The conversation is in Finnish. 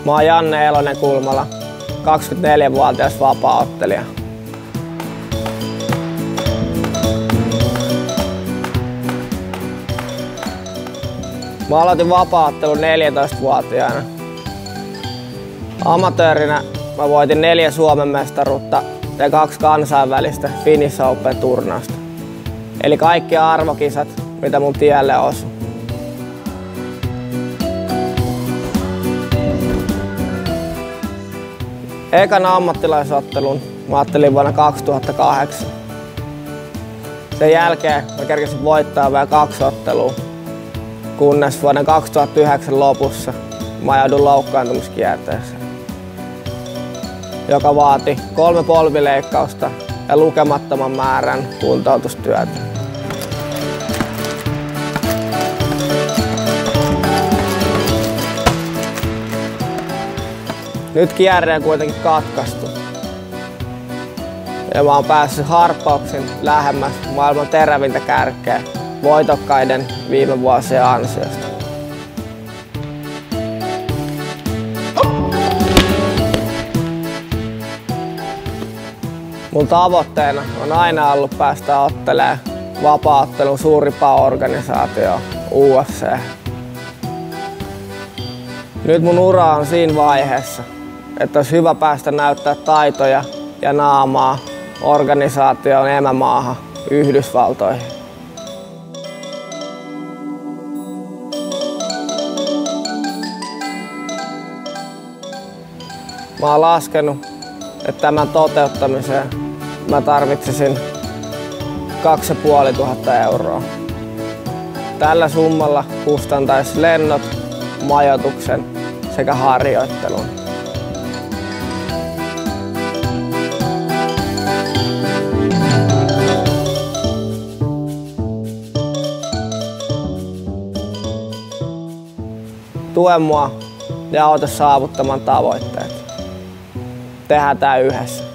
Mä oon Janne Elonen Kulmala, 24-vuotias vapaa-ottelija. Mä aloitin vapaa-ottelun 14-vuotiaana. Amatöörinä mä voitin 4 Suomen mestaruutta ja 2 kansainvälistä Finnish Open-turnausta. Eli kaikki arvokisat, mitä mun tielle osui. Ekan ammattilaisottelun mä ottelin vuonna 2008. Sen jälkeen mä kerkesin voittaa vielä 2 ottelua, kunnes vuoden 2009 lopussa mä joudun loukkaantumiskierteeseen, joka vaati 3 polvileikkausta ja lukemattoman määrän kuntoutustyötä. Nyt kierre on kuitenkin katkaistu. Ja mä oon päässyt harppauksin lähemmäs maailman terävintä kärkeä voitokkaiden viime vuosien ansiosta. Mun tavoitteena on aina ollut päästä ottelemaan vapaa-ottelun suurimpaan organisaatioon, UFC. Nyt mun ura on siinä vaiheessa, että olisi hyvä päästä näyttää taitoja ja naamaa organisaation emämaahan Yhdysvaltoihin. Mä oon laskenut, että tämän toteuttamiseen mä tarvitsisin 2500 €. Tällä summalla kustantaisi lennot, majoituksen sekä harjoittelun. Tue mua ja auta saavuttamaan tavoitteet. Tehdään tää yhdessä.